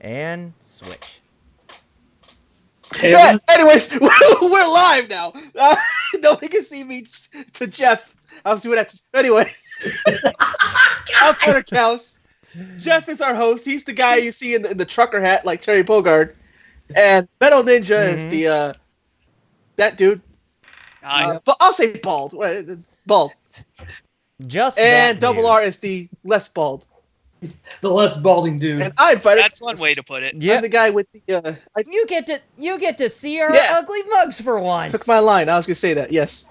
And switch. Yeah, anyways, we're live now. Nobody can see me to Jeff. I was doing that. Anyway, I'm Futtercouse. Jeff is our host. He's the guy you see in the trucker hat, like Terry Bogard. And Metal Ninja is the that dude. But I'll say bald. It's bald. Just and that Double dude. R is the less bald. The less balding dude. And I'm Futter. That's one way to put it. Yeah. I'm the guy with the. You get to see our ugly mugs for once. Took my line. I was gonna say that. Yes,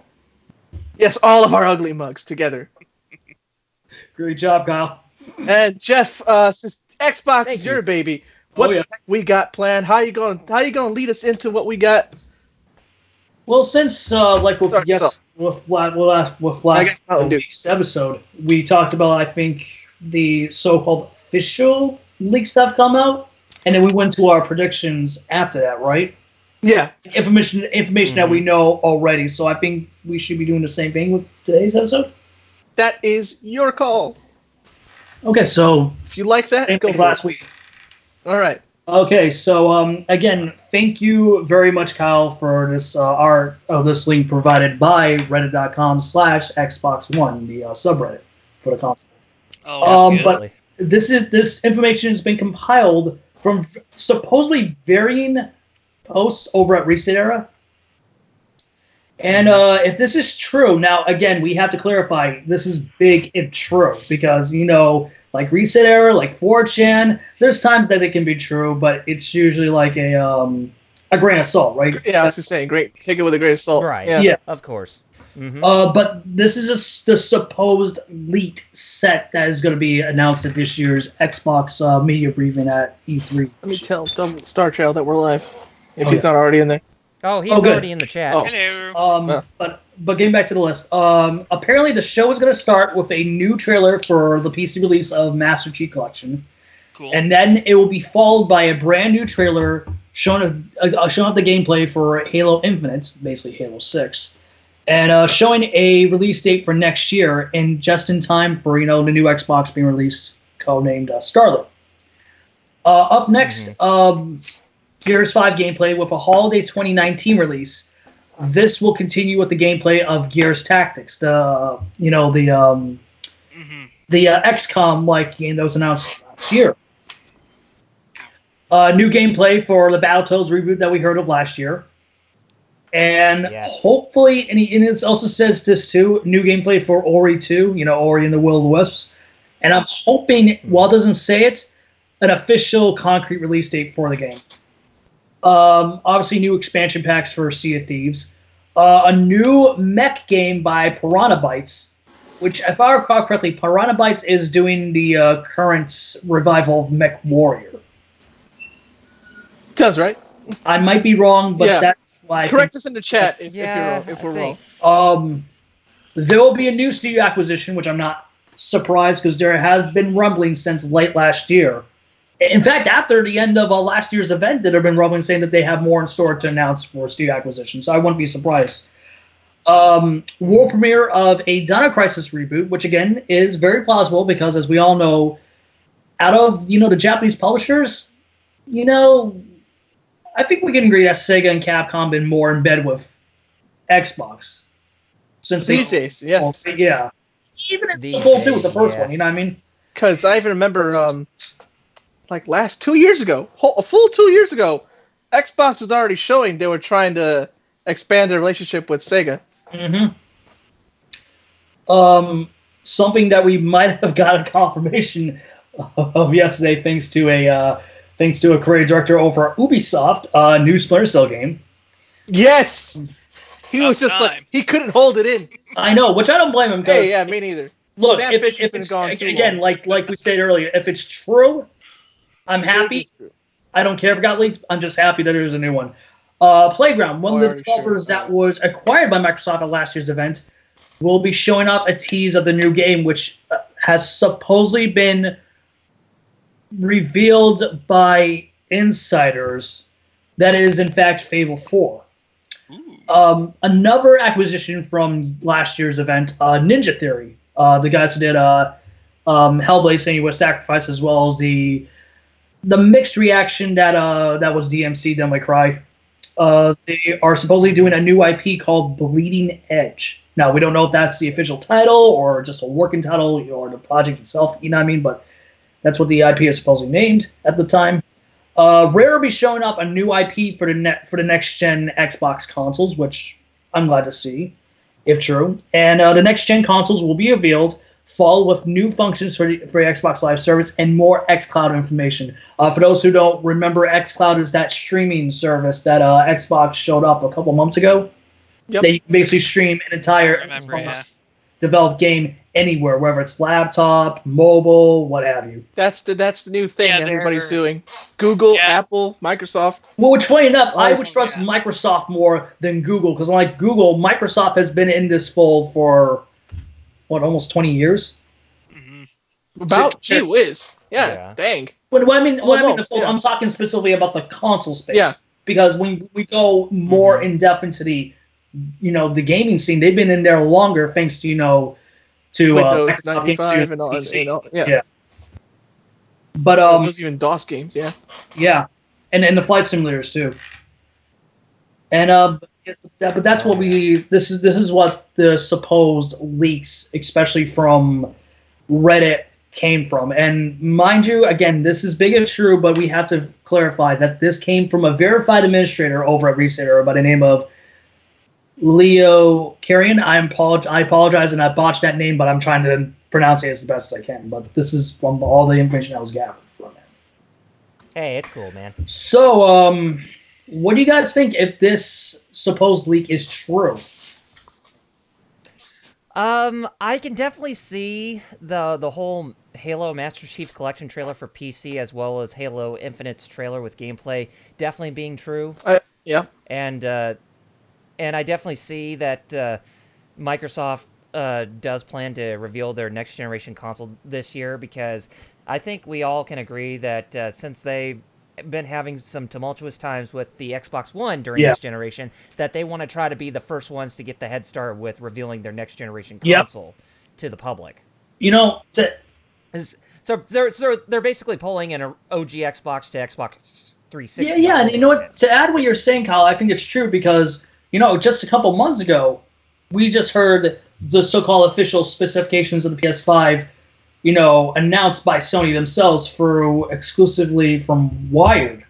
all of our ugly mugs together. Great job, Kyle. And Jeff, since Xbox is your baby, what the heck we got planned? How you gonna lead us into what we got? Well, since like with last week's episode, we talked about I think the so-called official leak stuff come out, and then we went to our predictions after that, right? Yeah. Information that we know already. So I think we should be doing the same thing with today's episode. That is your call. Okay, so if you like that, go for last it. week. All right. Okay, so again, thank you very much, Kyle, for this art of this link provided by reddit.com/Xbox One, the subreddit for the console. Oh, but this information has been compiled from supposedly varying posts over at Reset Era. And if this is true, now again, we have to clarify, this is big if true, because, like Reset Era, like 4chan, there's times that it can be true, but it's usually like a grain of salt, right? Yeah, I was just saying, take it with a grain of salt. Right, yeah. Of course. Mm-hmm. But this is the supposed leaked set that is going to be announced at this year's Xbox media briefing at E3. Let me tell Star Trail that we're live, if he's not already in there. Oh, he's already in the chat. Oh. Hello. But getting back to the list, apparently the show is going to start with a new trailer for the PC release of Master Chief Collection. Cool. And then it will be followed by a brand new trailer showing the gameplay for Halo Infinite, basically Halo 6. And showing a release date for next year, and just in time for the new Xbox being released, codenamed Scarlet. Up next, Gears 5 gameplay with a holiday 2019 release. This will continue with the gameplay of Gears Tactics, the XCOM-like game that was announced last year. New gameplay for the Battletoads reboot that we heard of last year. And hopefully, and it also says this too, new gameplay for Ori 2, Ori and the Will of the Wisps. And I'm hoping, while it doesn't say it, an official concrete release date for the game. Obviously, new expansion packs for Sea of Thieves. A new mech game by Piranha Bytes, which, if I recall correctly, Piranha Bytes is doing the current revival of Mech Warrior. Sounds right. I might be wrong, but that's why. Correct us in the chat if we're wrong. There will be a new studio acquisition, which I'm not surprised because there has been rumbling since late last year. In fact, after the end of last year's event, there have been rumblings saying that they have more in store to announce for studio acquisition, so I wouldn't be surprised. World premiere of a Dino Crisis reboot, which again is very plausible because, as we all know, out of the Japanese publishers, I think we can agree that Sega and Capcom been more in bed with Xbox since these days. Yes, yeah. Even in full too with the first one, you know what I mean? Because I even remember. Like a full 2 years ago, Xbox was already showing they were trying to expand their relationship with Sega. Mm-hmm. Something that we might have got a confirmation of yesterday, thanks to a creative director over at Ubisoft, new Splinter Cell game. Yes, he was just like he couldn't hold it in. I know, which I don't blame him. Hey, yeah, me neither. Look, if it's gone again, like we stated earlier, if it's true. I'm happy. I don't care if it got leaked. I'm just happy that there's a new one. Playground, one of the developers that was acquired by Microsoft at last year's event, will be showing off a tease of the new game, which has supposedly been revealed by insiders that it is, in fact, Fable 4. Another acquisition from last year's event, Ninja Theory, the guys who did Hellblade: Senua's Sacrifice, as well as the the mixed reaction that was DMC, Devil May Cry. They are supposedly doing a new IP called Bleeding Edge. Now, we don't know if that's the official title or just a working title or the project itself, you know what I mean? But that's what the IP is supposedly named at the time. Rare will be showing off a new IP for the next-gen Xbox consoles, which I'm glad to see, if true. And the next-gen consoles will be revealed, followed with new functions for the Xbox Live Service and more xCloud information. For those who don't remember, xCloud is that streaming service that Xbox showed off a couple months ago. Yep. They basically stream an entire Xbox developed game anywhere, whether it's laptop, mobile, what have you. That's the new thing everybody's doing. Google, Apple, Microsoft. Well, which funny enough, I would trust Microsoft more than Google, because unlike Google, Microsoft has been in this fold for almost 20 years. About gee whiz. Yeah. Dang. I'm talking specifically about the console space. Yeah. Because when we go more in depth into the gaming scene, they've been in there longer, thanks to Windows 95 and all that. Yeah. But those even DOS games, yeah. Yeah, and the flight simulators too. And but that's what this is what the supposed leaks, especially from Reddit, came from. And mind you, again, this is big and true, but we have to clarify that this came from a verified administrator over at Reseller by the name of Leo Carrion. I apologize, and I botched that name, but I'm trying to pronounce it as the best as I can. But this is from all the information I was gathered from him. Hey, it's cool, man. So, what do you guys think if this supposed leak is true? I can definitely see the whole Halo Master Chief Collection trailer for PC, as well as Halo Infinite's trailer with gameplay definitely being true. Yeah. And I definitely see that Microsoft does plan to reveal their next generation console this year, because I think we all can agree that since they've been having some tumultuous times with the Xbox One during this generation, that they want to try to be the first ones to get the head start with revealing their next generation console to the public. So they're basically pulling an OG Xbox to Xbox 360. Yeah, and you know what? To add what you're saying, Kyle, I think it's true because just a couple months ago, we just heard the so-called official specifications of the PS5, announced by Sony themselves exclusively from Wired.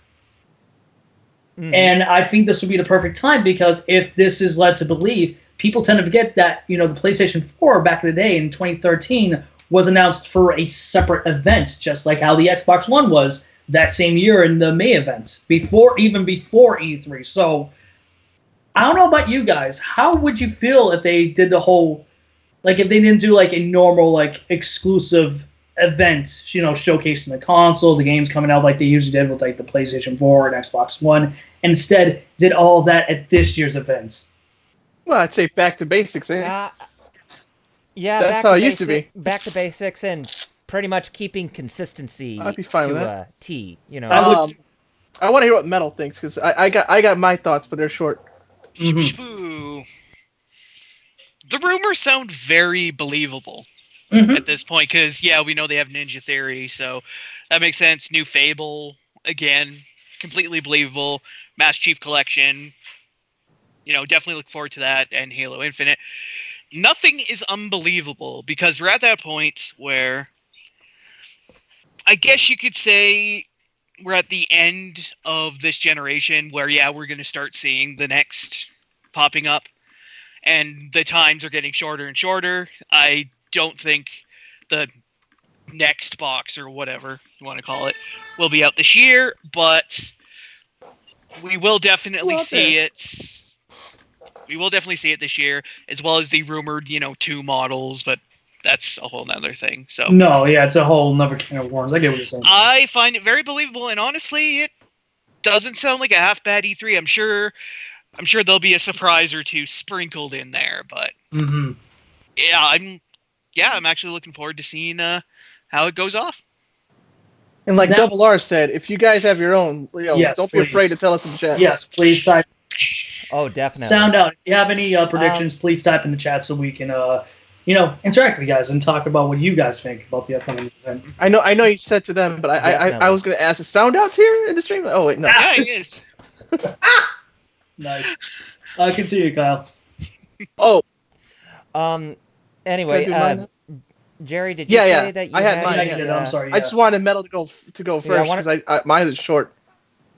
And I think this would be the perfect time, because if this is led to believe, people tend to forget that, the PlayStation 4 back in the day in 2013 was announced for a separate event, just like how the Xbox One was that same year in the May event, before E3. So I don't know about you guys. How would you feel if they did the whole, if they didn't do a normal exclusive event, showcasing the console, the games coming out like they usually did with the PlayStation 4 and Xbox One, and instead did all of that at this year's event? Well, I'd say back to basics, yeah, that's how it used to be. Back to basics and pretty much keeping consistency. I'd be fine with that. I want to hear what Metal thinks, because I got my thoughts, but they're short. The rumors sound very believable at this point, because we know they have Ninja Theory, so that makes sense. New Fable, again, completely believable. Master Chief Collection, definitely look forward to that, and Halo Infinite. Nothing is unbelievable, because we're at that point where I guess you could say we're at the end of this generation where, we're going to start seeing the next popping up, and the times are getting shorter and shorter. I don't think the next box, or whatever you want to call it, will be out this year, but we will definitely see it. We will definitely see it this year, as well as the rumored, 2 models, but that's a whole nother thing. So it's a whole nother can of worms. I get what you're saying. I find it very believable, and honestly, it doesn't sound like a half bad E3. I'm sure there'll be a surprise or two sprinkled in there, but I'm actually looking forward to seeing how it goes off. And like Double R said, if you guys have your own, don't be afraid to tell us in the chat. Yes, please type. Oh, definitely. Sound out. If you have any predictions, please type in the chat so we can interact with you guys and talk about what you guys think about the upcoming event. I know you said to them, but I was going to ask, is Sound Out's here in the stream? Oh wait, no. Yeah, he is. Nice. Continue, Kyle. Oh. Anyway, Jerry, did you Yeah, say that you I had had mine. Yeah, I'm sorry. I just wanted Metal to go first Yeah, because mine is short.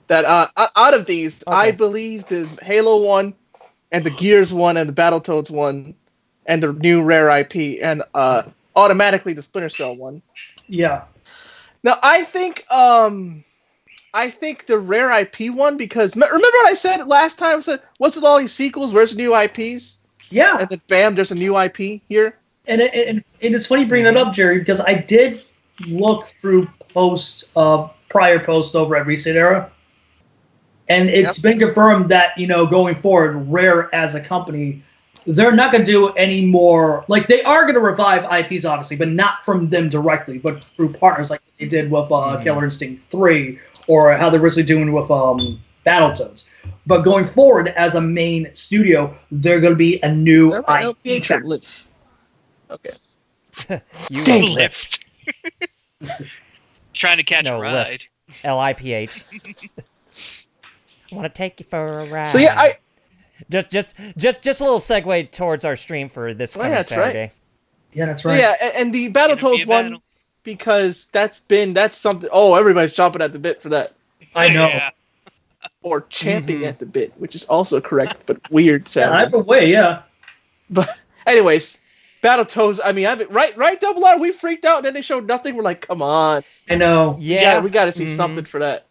That out of these, Okay. I believe the Halo one, and the Gears one, and the Battletoads one, and the new rare IP, and automatically the Splinter Cell one. Yeah. Now I think the rare IP one, because remember what I said last time? I said, what's with all these sequels? Where's the new IPs? Yeah. And then bam, there's a new IP here. And it's funny you bring that up, Jerry, because I did look through prior posts over at Reset Era, and it's been confirmed that, going forward, Rare as a company, they're not going to do any more. Like, they are going to revive IPs, obviously, but not from them directly, but through partners like they did with Killer Instinct 3, or how they're recently doing with Battletoads. But going forward, as a main studio, they're going to be a new IP track. Okay. You Dang will Lift. Trying to catch a ride. LIPH. Want to take you for a ride. So yeah, just a little segue towards our stream for this coming that's right. Saturday. Yeah, that's so right. yeah, and the Battletoads one, because that's something. Oh, everybody's chomping at the bit for that. I know. Yeah. Or champing at the bit, which is also correct, but weird sounding. Either way, yeah. But anyways, Battletoads. I mean, right, Double R. We freaked out, and then they showed nothing. We're like, come on. I know. Yeah, we got to see something for that.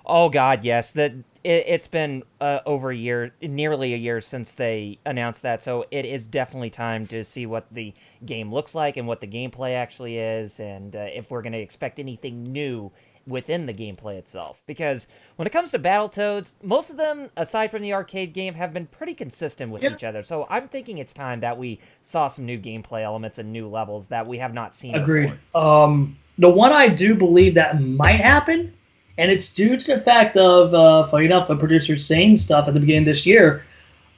Oh God, yes. It's been over a year, nearly a year since they announced that, so it is definitely time to see what the game looks like and what the gameplay actually is, and if we're going to expect anything new within the gameplay itself. Because when it comes to Battletoads, most of them, aside from the arcade game, have been pretty consistent with each other. So I'm thinking it's time that we saw some new gameplay elements and new levels that we have not seen Agreed. before. The one I do believe that might happen, and it's due to the fact of, funny enough, the producers saying stuff at the beginning of this year,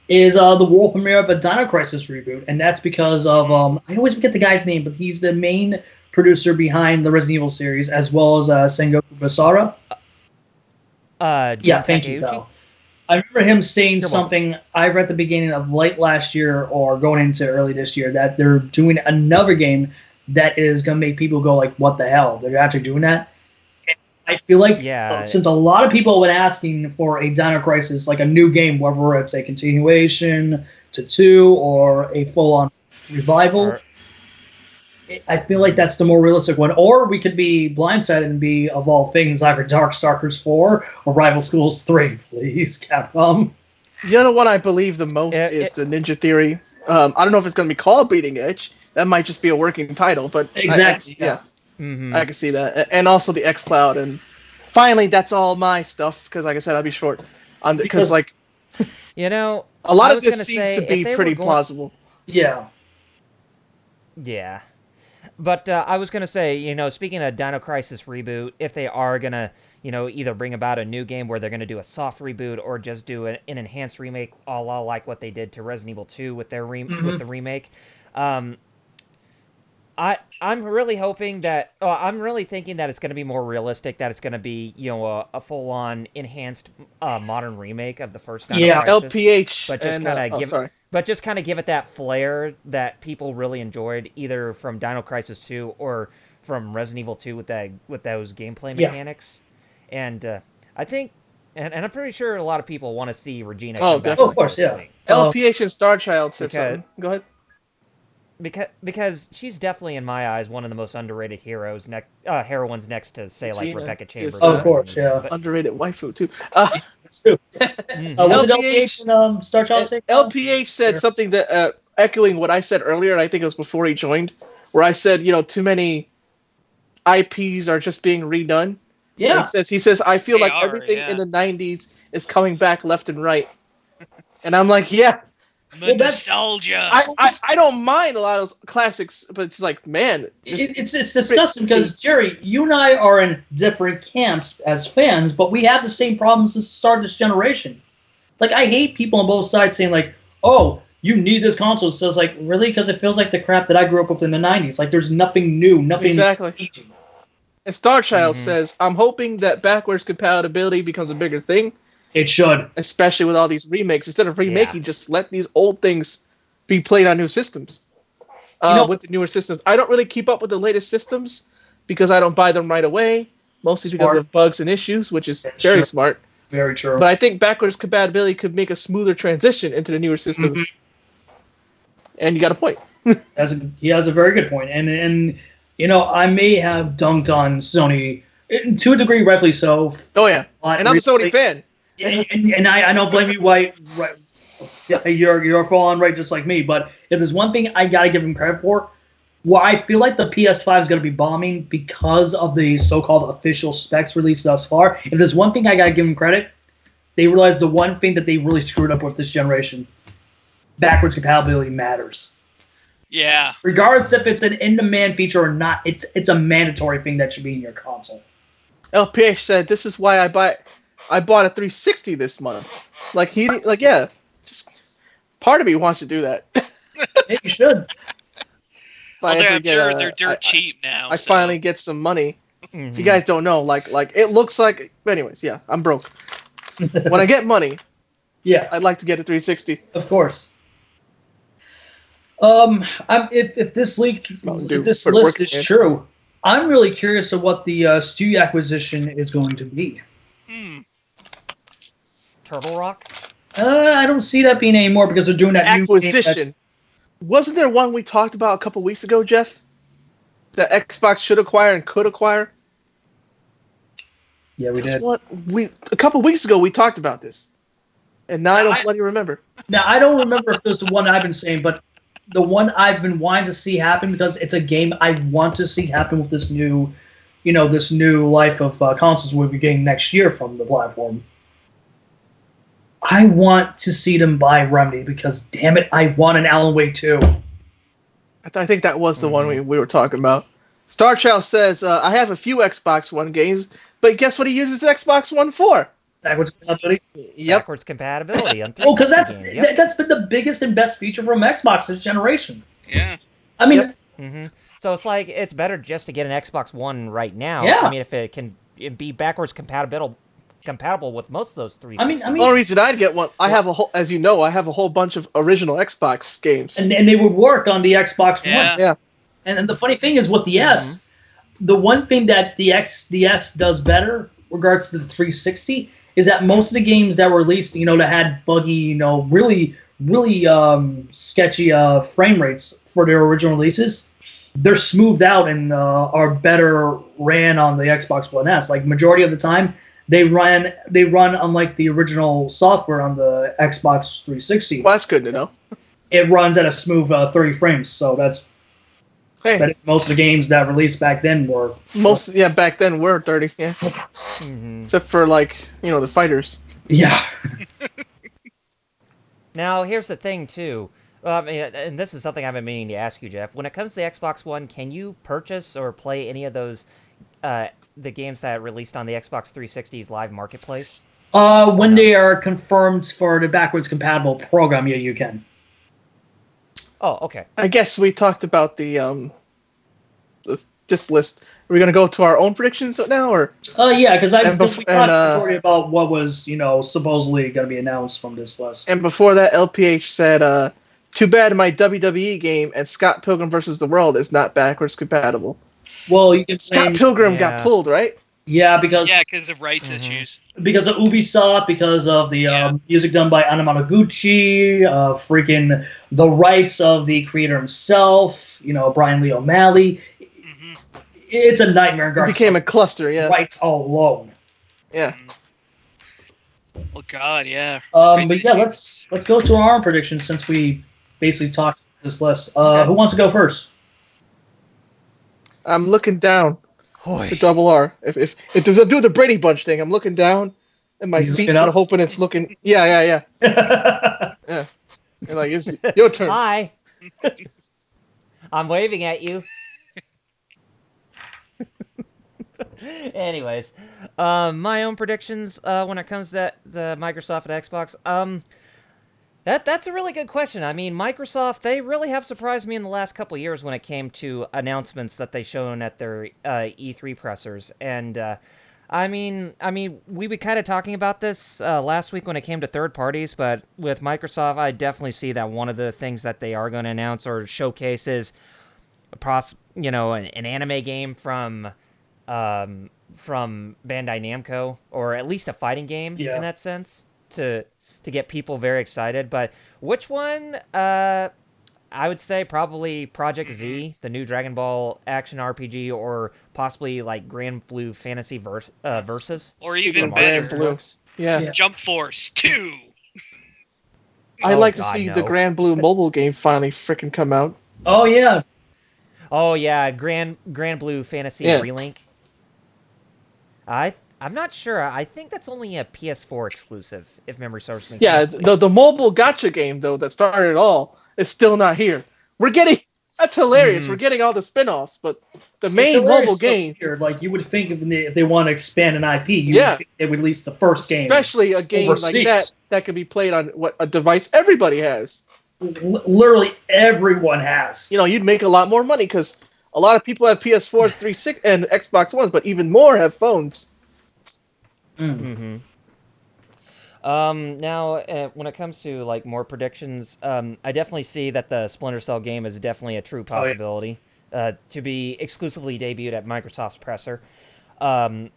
is the world premiere of a Dino Crisis reboot. And that's because of, I always forget the guy's name, but he's the main producer behind the Resident Evil series, as well as Sengoku Basara. Yeah, thank you, Kyle. I remember him saying something either at the beginning of late last year or going into early this year, that they're doing another game that is going to make people go like, what the hell? They're actually doing that? And I feel like since a lot of people have been asking for a Dino Crisis, like a new game, whether it's a continuation to 2 or a full-on revival, I feel like that's the more realistic one. Or we could be blindsided and be, of all things, either Darkstalkers 4 or Rival Schools 3. Please, Capcom. The other one I believe the most is the Ninja Theory. I don't know if it's going to be called Bleeding Edge. That might just be a working title, but exactly. I can see that. And also the xCloud. And finally, that's all my stuff, because like I said, I'll be short on because like a lot of this seems to be pretty plausible. Yeah. Yeah. But I was going to say, speaking of Dino Crisis reboot, if they are going to, either bring about a new game where they're going to do a soft reboot or just do an enhanced remake, a la like what they did to Resident Evil 2 with their with the remake, I'm really hoping that I'm really thinking that it's going to be more realistic, that it's going to be a full-on enhanced modern remake of the first Dino Crisis. LPH, but just kind of give it that flair that people really enjoyed, either from Dino Crisis 2 or from Resident Evil 2 with those gameplay mechanics. And I think, and I'm pretty sure a lot of people want to see Regina. Oh, definitely. Of course, yeah. LPH and Starchild said something. Go ahead. Because she's definitely, in my eyes, one of the most underrated heroines next to, say, like Rebecca Chambers. Of course, yeah. Underrated waifu, too. That's true. LPH and Starchild LPH said something that, echoing what I said earlier, and I think it was before he joined, where I said, too many IPs are just being redone. Yeah. He says, I feel like everything in the 90s is coming back left and right. And I'm like, yeah. Nostalgia. I don't mind a lot of those classics, but it's like, man, it's disgusting because Jerry, you and I are in different camps as fans, but we have the same problems since the start of this generation. Like, I hate people on both sides saying like, "Oh, you need this console. So it's like, really? Because it feels like the crap that I grew up with in the 90s. Like, there's nothing new, nothing Exactly. teaching. And Star Child says, I'm hoping that backwards compatibility becomes a bigger thing. It should. Especially with all these remakes. Instead of remaking, just let these old things be played on new systems. With the newer systems. I don't really keep up with the latest systems because I don't buy them right away. Mostly because of bugs and issues, which is very smart. Very true. But I think backwards compatibility could make a smoother transition into the newer systems. And you got a point. He has a very good point. And you know, I may have dunked on Sony to a degree, rightfully so. Oh yeah, and I'm a Sony fan. And I don't blame you. Right, you're falling right just like me. But if there's one thing I gotta give him credit for, well, I feel like the PS5 is gonna be bombing because of the so-called official specs released thus far. If there's one thing I gotta give him credit, they realized the one thing that they really screwed up with this generation: backwards compatibility matters. Yeah. Regardless if it's an in-demand feature or not, it's a mandatory thing that should be in your console. LPH said, "This is why I bought a 360 this month." Just part of me wants to do that. Hey, you should. Well, I'm sure they're dirt cheap now. I finally get some money. If you guys don't know, like it looks like. Anyways, yeah, I'm broke. When I get money, I'd like to get a 360. Of course. If this list is true, I'm really curious of what the studio acquisition is going to be. Turtle Rock? I don't see that being anymore because they're doing that acquisition. Wasn't there one we talked about a couple weeks ago, Jeff? That Xbox should acquire and could acquire? Yeah, we did. A couple weeks ago we talked about this, and now I don't bloody remember. Now I don't remember if there's the one I've been saying, but the one I've been wanting to see happen because it's a game I want to see happen with this new, this new life of consoles we'll be getting next year from the platform. I want to see them buy Remedy because, damn it, I want an Alan Wake 2. I think that was the one we were talking about. Star Child says, I have a few Xbox One games, but guess what he uses Xbox One for? Backwards compatibility? Yep. Backwards compatibility on 360 Oh, because games. that's been the biggest and best feature from Xbox this generation. Yeah. I mean... So it's like, it's better just to get an Xbox One right now. Yeah. I mean, if it can be backwards compatible with most of those 360. The only reason I'd get one, I have a whole bunch of original Xbox games. And they would work on the Xbox One. Yeah. And the funny thing is with the S, the one thing that the S does better regards to the 360 is that most of the games that were released, that had buggy, really, really sketchy frame rates for their original releases, they're smoothed out and are better ran on the Xbox One S. Like majority of the time, they run unlike the original software on the Xbox 360. Well, that's good to know. It runs at a smooth 30 frames, so that's. But most of the games that released back then were back then were 30, except for the fighters. Yeah. Now here's the thing too, and this is something I've been meaning to ask you, Jeff. When it comes to the Xbox One, can you purchase or play any of those the games that released on the Xbox 360's live marketplace? When they are confirmed for the backwards compatible program, yeah, you can. Oh, okay. I guess we talked about this list. Are we going to go to our own predictions now, or? Yeah, because we talked about what was supposedly going to be announced from this list. And before that, LPH said, "Too bad my WWE game and Scott Pilgrim vs. the World is not backwards compatible." Well, you can Scott Pilgrim got pulled, right? Yeah, because of rights issues. Because of Ubisoft, because of the music done by Anamanaguchi, freaking the rights of the creator himself, Brian Lee O'Malley. It's a nightmare. It became a cluster, yeah. Rights all alone. Yeah. Oh God, yeah. But yeah, let's go to our predictions since we basically talked this list. Who wants to go first? I'm looking down. The double R. If to do the Brady Bunch thing, I'm looking down, and my feet are hoping it's looking. Yeah. Yeah. And it's your turn. Hi. I'm waving at you. Anyways, my own predictions when it comes to the Microsoft and Xbox. That's a really good question. I mean, Microsoft, they really have surprised me in the last couple of years when it came to announcements that they've shown at their E3 pressers. And we were kind of talking about this last week when it came to third parties, but with Microsoft, I definitely see that one of the things that they are going to announce or showcase is an anime game from Bandai Namco, or at least a fighting game in that sense to get people very excited. But which one? I would say probably Project Z, the new Dragon Ball action RPG, or possibly like Grand Blue Fantasy Versus, or even better, Grand Blue. Yeah. Jump Force 2. I'd like to see the Grand Blue mobile game finally freaking come out. Oh yeah. Oh yeah, Grand Blue Fantasy Relink. I'm not sure. I think that's only a PS4 exclusive, if memory serves me. Yeah, the mobile gacha game though that started it all is still not here. That's hilarious. We're getting all the spin-offs, but the main mobile game. Like you would think if they want to expand an IP, would they would release the first game. Especially a game overseas. Like that could be played on a device everybody has. Literally everyone has. You'd make a lot more money because a lot of people have PS4s, 360, and Xbox Ones, but even more have phones. Mm-hmm. Now, when it comes to like more predictions, I definitely see that the Splinter Cell game is definitely a true possibility to be exclusively debuted at Microsoft's presser. Now,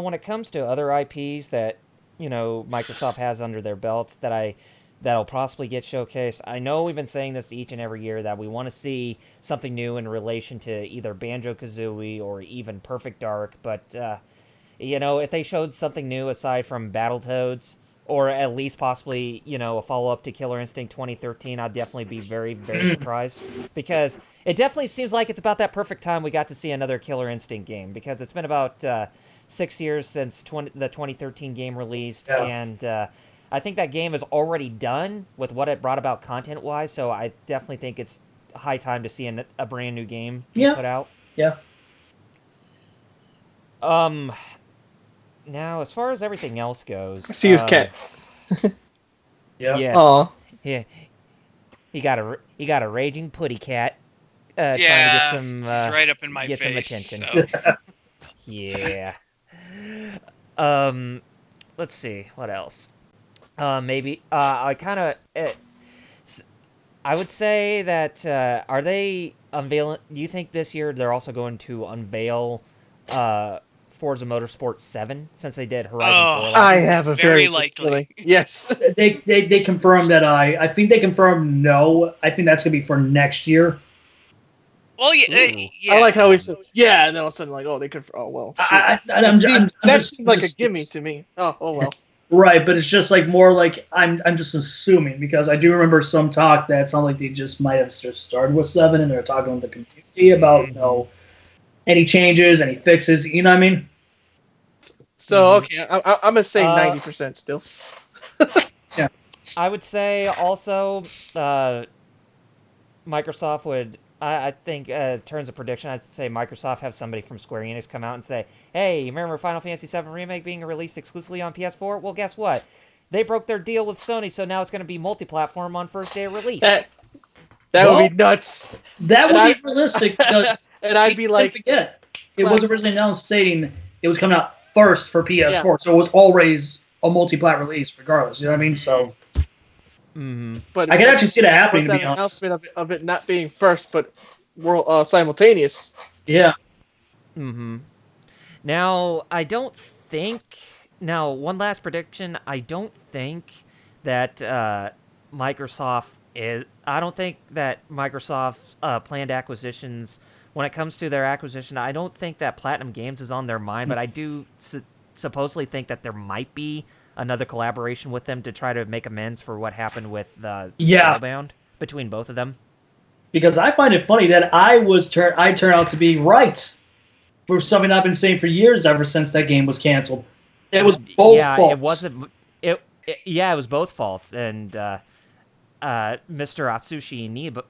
when it comes to other IPs that Microsoft has under their belt that'll possibly get showcased, I know we've been saying this each and every year that we want to see something new in relation to either Banjo-Kazooie or even Perfect Dark, but if they showed something new aside from Battletoads, or at least possibly, a follow-up to Killer Instinct 2013, I'd definitely be very, very surprised. Because it definitely seems like it's about that perfect time we got to see another Killer Instinct game. Because it's been about 6 years since the 2013 game released, and I think that game is already done with what it brought about content-wise, so I definitely think it's high time to see a brand new game put out. Yeah. Now, as far as everything else goes, I see his cat. Yes. Aww. Yeah. He got a raging putty cat. Trying to get some. He's right up in my get face. Some attention. So. Yeah. Let's see what else. Maybe I would say that are they unveiling? Do you think this year they're also going to unveil Forza Motorsport 7 since they did Horizon 4? I have a very likely feeling. Yes. They confirmed that. I think they confirmed no. I think that's gonna be for next year. Well, yeah. I like how he said, yeah, and then all of a sudden, like, oh, they confirmed. Oh, well. That seemed like a gimme to me. Oh, well. Right, but it's just like more like I'm just assuming, because I do remember some talk that it sounded like they just might have just started with 7 and they're talking with the community about any changes, any fixes. You know what I mean? So okay, I'm gonna say 90% still. Yeah, I would say also Microsoft would. I think in terms of prediction, I'd say Microsoft have somebody from Square Enix come out and say, hey, you remember Final Fantasy VII Remake being released exclusively on PS4? Well, guess what? They broke their deal with Sony, so now it's going to be multi-platform on first day of release. That would be nuts. That would be realistic. And I'd be like... Forget, it was originally announced stating it was coming out first for PS4, so it was always a multi-plat release regardless. You know what I mean? So... Mm-hmm. But I can actually see that happening. To be honest, announcement of it not being first, but simultaneous. Yeah. Mm-hmm. Now, I don't think. Now, one last prediction. I don't think that Microsoft is. I don't think that Microsoft's planned acquisitions. When it comes to their acquisition, I don't think that Platinum Games is on their mind, but I do supposedly think that there might be another collaboration with them to try to make amends for what happened with Spellbound between both of them. Because I find it funny that I turned out to be right for something I've been saying for years ever since that game was canceled. It was both faults. It wasn't. It was both faults, and Mr. Atsushi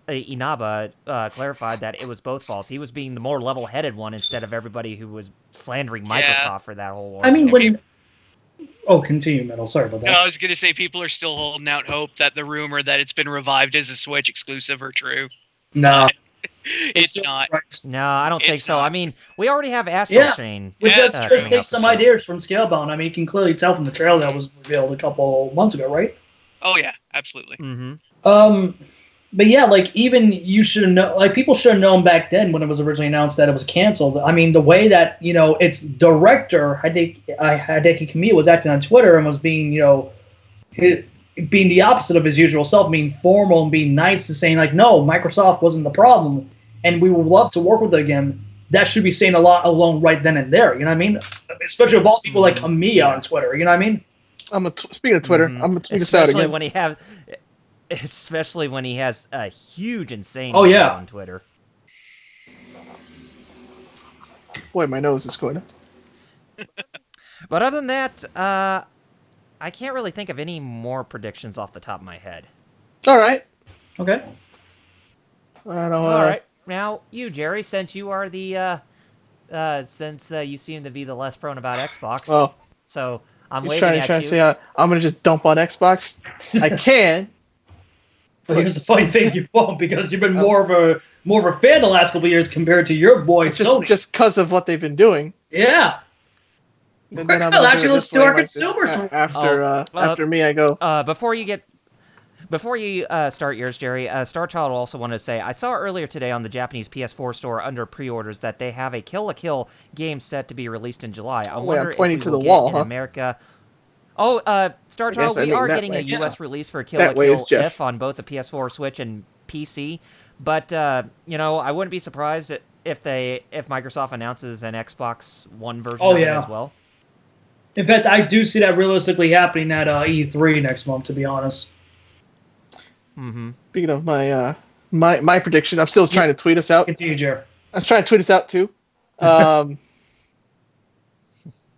Inaba clarified that it was both faults. He was being the more level-headed one instead of everybody who was slandering Microsoft for that whole war. I mean, Oh, continue, Metal. Sorry about that. No, I was gonna say people are still holding out hope that the rumor that it's been revived as a Switch exclusive are true. No. It's not. No, I don't think It's so. not. I mean, we already have Astral Yeah. Chain. Which Yeah, that's coming take out for some Switch. ideas from Scalebound. I mean, you can clearly tell from the trailer that was revealed a couple months ago, right? Oh yeah, absolutely. Mm-hmm. But yeah, like even you should have known, like people should have known back then when it was originally announced that it was canceled. I mean, the way that its director Hideki Kamiya was acting on Twitter and was being being the opposite of his usual self, being formal and being nice and saying like, no, Microsoft wasn't the problem, and we would love to work with it again. That should be saying a lot alone right then and there. You know what I mean? Especially with all people like Kamiya on Twitter. You know what I mean? Speaking of Twitter, I'm gonna tweet this out again. Especially when he has a huge, insane Oh, yeah. on Twitter. Boy, my nose is going. But other than that, I can't really think of any more predictions off the top of my head. All right. Okay. I don't know. All right. Now, you, Jerry, since you are the, since you seem to be the less prone about Xbox, Well, so I'm you're waving trying at to you. say I'm gonna just dump on Xbox. I can. But here's the funny thing: you won't, because you've been more of a fan the last couple of years compared to your boy Sony. Just because of what they've been doing. Yeah. And then I'm Well, gonna actually, do it let's this do way our like this. consumers. After me, I go. Before you start yours, Jerry, Starchild also wanted to say, I saw earlier today on the Japanese PS4 store under pre-orders that they have a Kill la Kill game set to be released in July. I wonder I'm pointing if to we will the get wall, in huh? America. Oh, Starchild, I we mean are that getting way. a U.S. release for Kill That la way Kill is Jeff. If on both the PS4, Switch, and PC. But I wouldn't be surprised if Microsoft announces an Xbox One version of it as well. In fact, I do see that realistically happening at E3 next month, to be honest. Mm-hmm. Speaking of my prediction, I'm still trying to tweet us out. Continue, Jer. I'm trying to tweet us out too.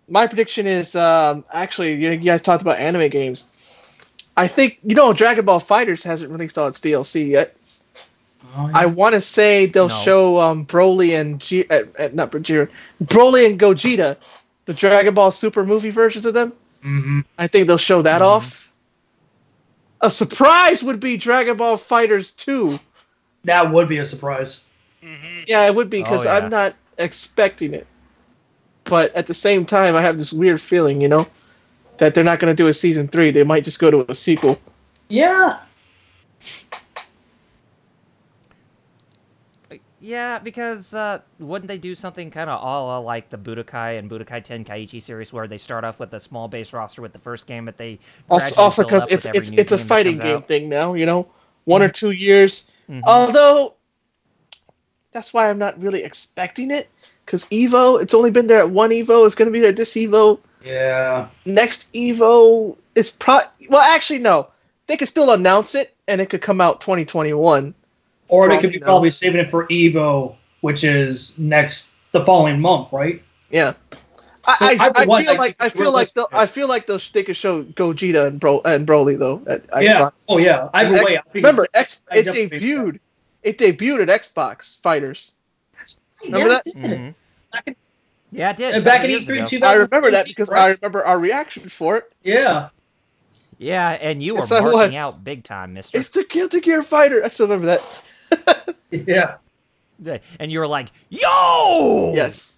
My prediction is actually, you guys talked about anime games. I think Dragon Ball FighterZ hasn't released all its DLC yet. Oh, yeah. I want to say they'll show Broly and Broly and Gogeta, the Dragon Ball Super movie versions of them. Mm-hmm. I think they'll show that off. A surprise would be Dragon Ball FighterZ 2. That would be a surprise. Mm-hmm. Yeah, it would be, because I'm not expecting it. But at the same time, I have this weird feeling, that they're not going to do a season 3. They might just go to a sequel. Yeah. Yeah, because wouldn't they do something kind of a la like the Budokai and Budokai Tenkaichi series, where they start off with a small base roster with the first game, but they also because it's a fighting game thing now, 1 or 2 years. Mm-hmm. Although that's why I'm not really expecting it, because Evo, it's only been there at one Evo. It's going to be there this Evo. Yeah. Next Evo is actually no. They could still announce it, and it could come out 2021. Or they could be probably saving it for Evo, which is the following month, right? Yeah. I feel like they could show Gogeta and Broly though. At yeah. Xbox. Oh yeah. Either way. Remember, it debuted at Xbox Fighters. Remember that? Mm-hmm. Yeah, it did. Back in E3 2000. I remember that because I remember our reaction for it. Yeah. Yeah, and you were marking out big time, mister. It's the Guilty Gear Fighter. I still remember that. Yeah. And you were like, yo! Yes.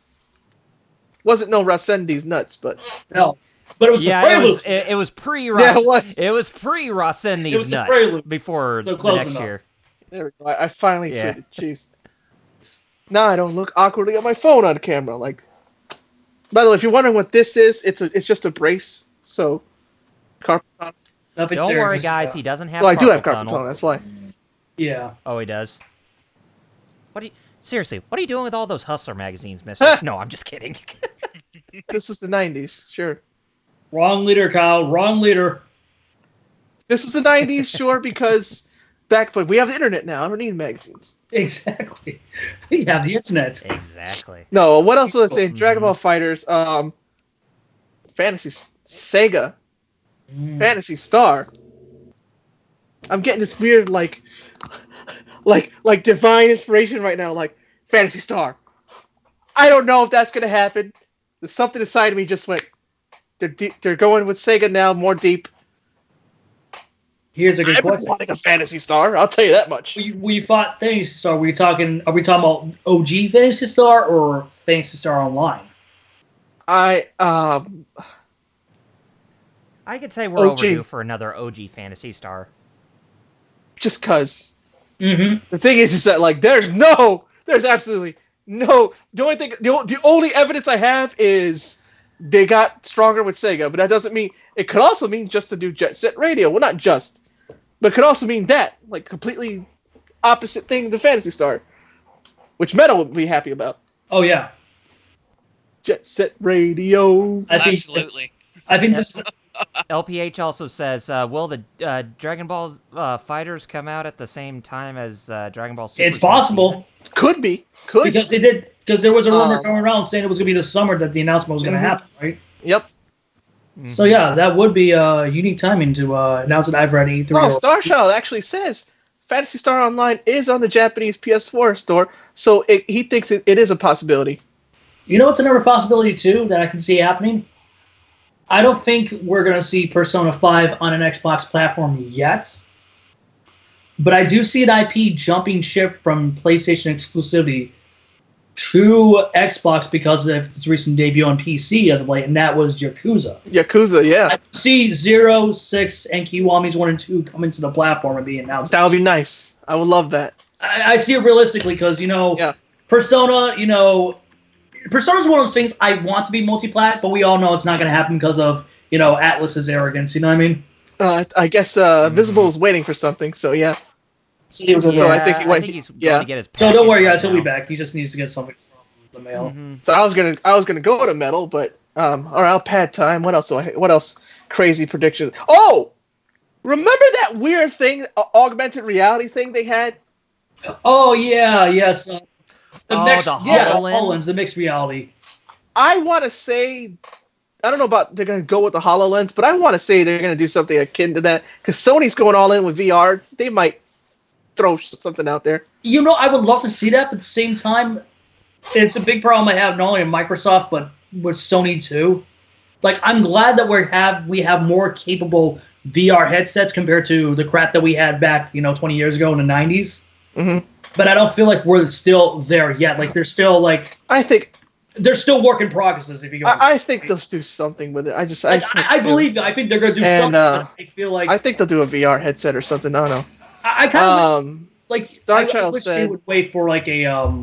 Wasn't no Rasendi's nuts, but... No. But it was the prelude. It was pre-Rasendi's the nuts prelude. Before So the next enough. year. There we go. I finally tweeted. Jeez. Now I don't look awkwardly at my phone on camera. Like, by the way, if you're wondering what this is, it's just a brace. So, carpal tunnel. Don't worry, guys. He doesn't have. Well, I do have carpal carpal tunnel. That's why. Yeah. Oh, he does. Seriously, what are you doing with all those Hustler magazines, mister? No, I'm just kidding. This was the 90s, sure. Wrong leader, Kyle. Wrong leader. This was the 90s, sure, because but we have the internet now. I don't need magazines. Exactly. We have the internet. Exactly. No, what else was I saying? Dragon Ball FighterZ, Sega, Fantasy Star. I'm getting this weird, like divine inspiration right now, like Fantasy Star. I don't know if that's gonna happen. There's something inside of me just went, They're going with Sega now, more deep. Here's a good I've been question. wanting a Phantasy Star. I'll tell you that much. We fought Phantasy Star. Are we talking about OG Phantasy Star or Phantasy Star Online? I could say we're OG. overdue for another OG Fantasy Star. Just cause. Mm-hmm. The thing is that like there's absolutely no. The only evidence I have is they got stronger with Sega, but that doesn't mean it could also mean just to do Jet Set Radio. Well, not just, but it could also mean that like completely opposite thing to Phantasy Star, which Metal would be happy about. Oh yeah, Jet Set Radio. Absolutely. I think this. LPH also says, will the Dragon Ball fighters come out at the same time as Dragon Ball Super? It's possible. Could be. Because they did. Because there was a rumor going around saying it was going to be this summer that the announcement was going to happen, right? Yep. Mm-hmm. So yeah, that would be unique timing to announce it either at E3. Oh, Star Child actually says Phantasy Star Online is on the Japanese PS4 store, so he thinks it is a possibility. You know what's another possibility too that I can see happening? I don't think we're going to see Persona 5 on an Xbox platform yet. But I do see an IP jumping ship from PlayStation exclusivity to Xbox because of its recent debut on PC as of late, and that was Yakuza. Yakuza, yeah. I see 0, 6, and Kiwami's 1 and 2 coming to the platform and being announced. That would be nice. I would love that. I see it realistically because, Persona, Persona's one of those things I want to be multi-plat, but we all know it's not going to happen because of, Atlus's arrogance, you know what I mean? I guess Visible is waiting for something, so yeah. So I think he's going to get his So don't worry, guys, right he'll be now. back. He just needs to get something from the mail. Mm-hmm. So I was gonna go to Metal, but all right, I'll pad time. What else crazy predictions? Oh! Remember that weird thing, augmented reality thing they had? Oh yeah, yes. the HoloLens? The mixed reality. I want to say, I don't know about they're going to go with the HoloLens, but I want to say they're going to do something akin to that because Sony's going all in with VR. They might throw something out there. I would love to see that, but at the same time, it's a big problem I have not only in Microsoft but with Sony too. Like, I'm glad that we have more capable VR headsets compared to the crap that we had back, 20 years ago in the 90s. Mm-hmm. But I don't feel like we're still there yet. Like, they're still I think they're still work in progresses. If you go, I think they'll do something with it. I believe you. I think they're going to do something. I feel like I think they'll do a VR headset or something. I don't know. I kind of like Star Child wish said they would wait for like a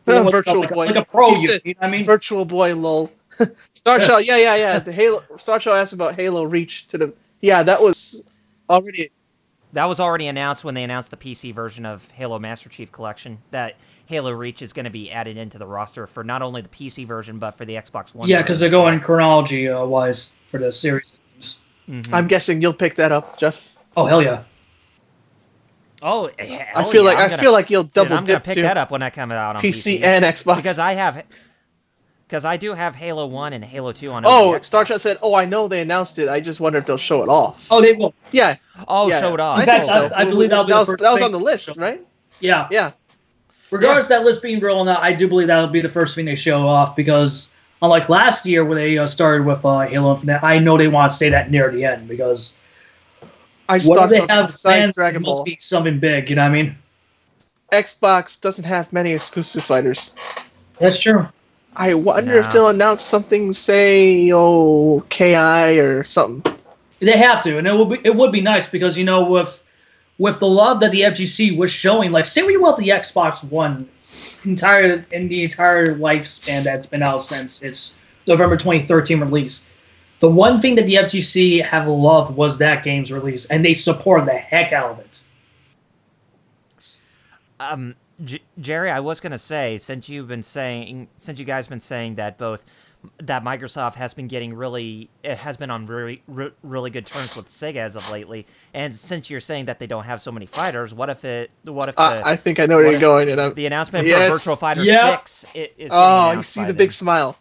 Virtual Boy, like a pro. He said, you know what I mean? Virtual Boy, lol. Star Child, yeah. The Halo Star Child asked about Halo Reach to the. Yeah, that was already. That was already announced when they announced the PC version of Halo Master Chief Collection, that Halo Reach is going to be added into the roster for not only the PC version, but for the Xbox One. Yeah, because they're going chronology-wise for the series. Mm-hmm. I'm guessing you'll pick that up, Jeff. Oh, hell yeah. Oh, I feel like you'll double I'm going dip to pick too. that up when I come out on PC and Xbox. Because I do have Halo 1 and Halo 2 on Oh, Xbox. Star Child said, I know they announced it. I just wonder if they'll show it off. Oh, they will. Yeah. Oh, yeah. show it off. In fact, so. I believe that'll be the first that was thing. on the list, right? Yeah. Yeah. Regardless of that list being rolling out, I do believe that'll be the first thing they show off because unlike last year where they started with Halo Infinite, I know they want to stay that near the end because I just what thought do they something have besides planned Dragon must Ball. be something big, you know what I mean? Xbox doesn't have many exclusive fighters. That's true. I wonder if they'll announce something, say, KI or something. They have to, and it would be nice because with the love that the FGC was showing, like say what you want the Xbox One in the entire lifespan that's been out since its November 2013 release. The one thing that the FGC have loved was that game's release, and they support the heck out of it. Jerry, I was gonna say, since you guys been saying that that Microsoft has been getting has been on really good terms with Sega as of lately, and since you're saying that they don't have so many fighters, what if I think I know where you're going, and the announcement for Virtual Fighter 6 is you see the big smile.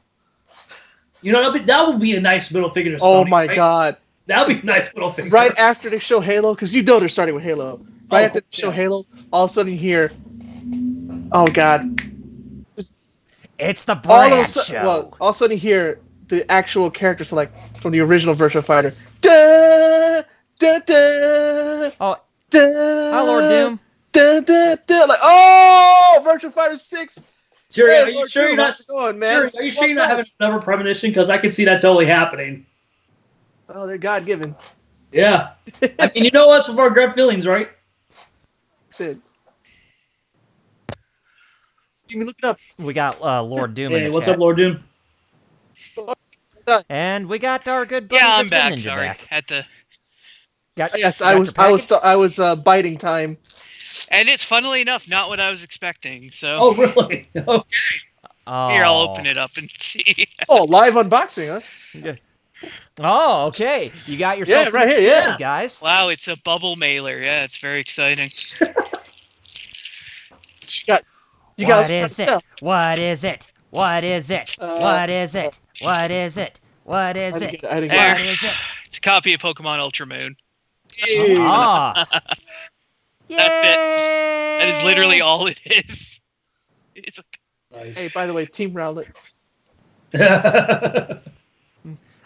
That would be a nice middle figure to Sony. Oh my right? God. That would be a nice middle figure. Right after they show Halo, because you know they're starting with Halo. Right after they show Halo, all of a sudden you hear, oh God. It's the Brad Show. All of a sudden you hear the actual character select from the original Virtua Fighter. Da, da, da, Oh, da, hi, Lord Doom. Da, da, da. Like, oh, Virtua Fighter 6. Jerry, Hey, are you Lord sure Doom, you're not? how's it going, man? Jerry, are you sure you're not having another premonition? Because I can see that totally happening. Oh, they're God given. Yeah. I mean, you know us with our gut feelings, right? Sid. You can look it up. We got Lord Doom in Hey, the what's chat. up, Lord Doom? And we got our good buddy Yeah, I'm Mr. back. Ninja Sorry, back. had to. Yes, got your I was biting time. And it's funnily enough not what I was expecting. So Oh, really? Okay. Oh. here, I'll open it up and see. Oh, live unboxing, huh? Oh, okay. You got yourself some right here, exclusive, yeah. guys. Wow, it's a bubble mailer. Yeah, it's very exciting. What is it? What is it? What is it? What is it? What is it? What is it? I didn't There. What is it? It's a copy of Pokemon Ultra Moon. Ah. That's it. That is literally all it is. It's Nice. Hey, by the way, Team Rowlet.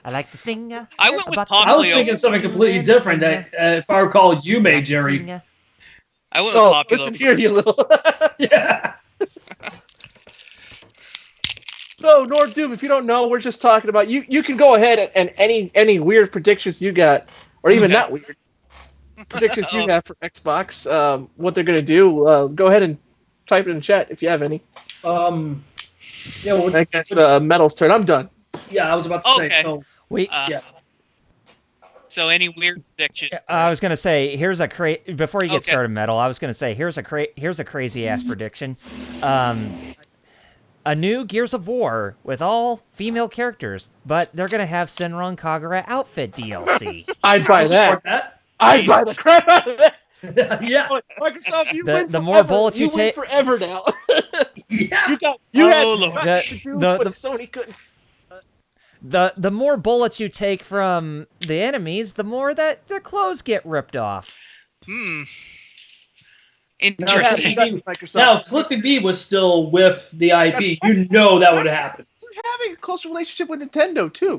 I like to sing. I went with about the I was Poplio. thinking something completely different. That, if I recall, you made, Jerry. I went with Oh, Populo. listen here, you little. Yeah. So, Nord Doom, if you don't know, we're just talking about you can go ahead and any weird predictions you got, or even Okay. not weird predictions you have for Xbox, what they're gonna do. Go ahead and type it in chat if you have any. Yeah. Well, I guess Metal's turn. I'm done. yeah, I was about to say. Okay. So, We. yeah. So any weird predictions? I was gonna say here's a before you get Okay. started, Metal. I was gonna say here's a crazy ass prediction. A new Gears of War with all female characters, but they're gonna have Senran Kagura outfit DLC. I'd buy I'll support that. I'd buy the crap out of that. Yeah. Microsoft, you The- win the forever. more bullets you win take- forever now. Yeah. You had Oh, Lord. much to do, The- but the- Sony couldn't. The more bullets you take from the enemies, the more that their clothes get ripped off. Interesting. Microsoft. Now, Cliffy B was still with the IP. You know that would happen. They're having a close relationship with Nintendo too.